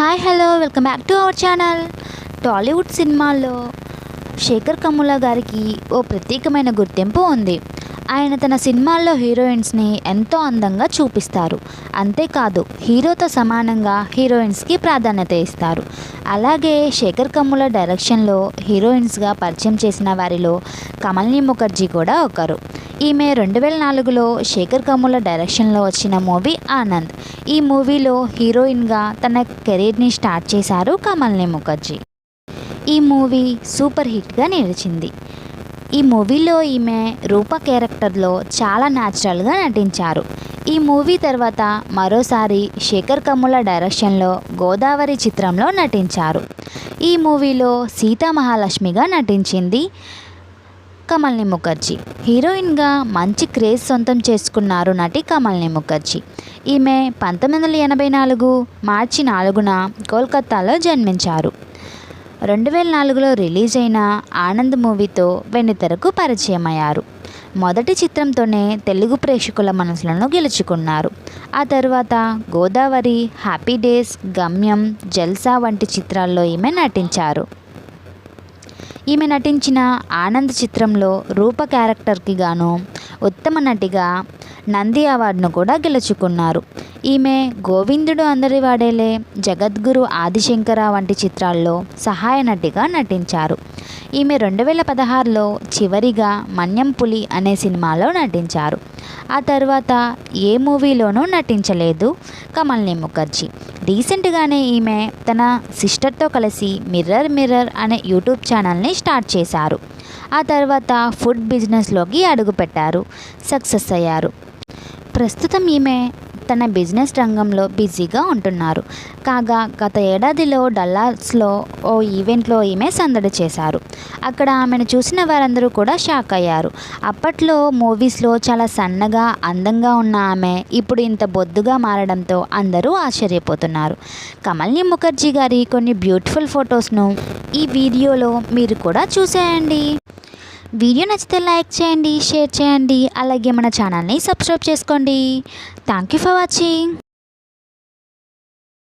Hi hello welcome back to our channel. Tollywood సినిమాల్లో శేఖర్ కమ్ముల గారికి ఓ ప్రత్యేకమైన గుర్తింపు ఉంది. ఆయన తన సినిమాల్లో హీరోయిన్స్ని ఎంతో అందంగా చూపిస్తారు. అంతేకాదు హీరోతో సమానంగా హీరోయిన్స్కి ప్రాధాన్యత ఇస్తారు. అలాగే శేఖర్ కమ్ముల డైరెక్షన్లో హీరోయిన్స్గా పరిచయం చేసిన వారిలో కమలిని ముఖర్జీ కూడా ఒకరు. ఈమె 2004లో శేఖర్ కమ్ముల డైరెక్షన్లో వచ్చిన మూవీ ఆనంద్. ఈ మూవీలో హీరోయిన్గా తన కెరీర్ని స్టార్ట్ చేశారు కమలిని ముఖర్జీ. ఈ మూవీ సూపర్ హిట్గా నిలిచింది. ఈ మూవీలో ఈమె రూప క్యారెక్టర్లో చాలా న్యాచురల్గా నటించారు. ఈ మూవీ తర్వాత మరోసారి శేఖర్ కమ్ముల డైరెక్షన్లో గోదావరి చిత్రంలో నటించారు. ఈ మూవీలో సీతా మహాలక్ష్మిగా నటించింది కమలిని ముఖర్జీ. హీరోయిన్గా మంచి క్రేజ్ సొంతం చేసుకున్నారు నటి కమలిని ముఖర్జీ. ఈమె 1984 మార్చి 4న కోల్కతాలో జన్మించారు. 2004లో రిలీజ్ అయిన ఆనంద్ మూవీతో వెండితెరకు పరిచయం అయ్యారు. మొదటి చిత్రంతోనే తెలుగు ప్రేక్షకుల మనసులను గెలుచుకున్నారు. ఆ తర్వాత గోదావరి, హ్యాపీ డేస్, గమ్యం, జల్సా వంటి చిత్రాల్లో ఈమె నటించారు. ఈమె నటించిన ఆనంద్ చిత్రంలో రూప క్యారెక్టర్కి గాను ఉత్తమ నటిగా నంది అవార్డును కూడా గెలుచుకున్నారు. ఈమె గోవిందుడు అందరి వాడేలే, జగద్గురు, ఆదిశంకర వంటి చిత్రాల్లో సహాయ నటిగా నటించారు. ఈమె 2016లో చివరిగా మన్యం పులి అనే సినిమాలో నటించారు. ఆ తర్వాత ఏ మూవీలోనూ నటించలేదు కమలిని ముఖర్జీ. రీసెంట్గానే ఈమె తన సిస్టర్తో కలిసి మిర్రర్ మిర్రర్ అనే యూట్యూబ్ ఛానల్ని స్టార్ట్ చేశారు. ఆ తర్వాత ఫుడ్ బిజినెస్లోకి అడుగుపెట్టారు, సక్సెస్ అయ్యారు. ప్రస్తుతం ఈమె తన బిజినెస్ రంగంలో బిజీగా ఉంటున్నారు. కాగా గత ఏడాదిలో డల్లాస్లో ఓ ఈవెంట్లో ఈమె సందడి చేశారు. అక్కడ ఆమెను చూసిన వారందరూ కూడా షాక్ అయ్యారు. అప్పట్లో మూవీస్లో చాలా సన్నగా అందంగా ఉన్న ఆమె ఇప్పుడు ఇంత బొద్దుగా మారడంతో అందరూ ఆశ్చర్యపోతున్నారు. కమలిని ముఖర్జీ గారి కొన్ని బ్యూటిఫుల్ ఫొటోస్ను ఈ వీడియోలో మీరు కూడా చూసేయండి. వీడియో నచ్చితే లైక్ చేయండి, షేర్ చేయండి, అలాగే మన ఛానల్ని సబ్స్క్రైబ్ చేసుకోండి. Thank you for watching.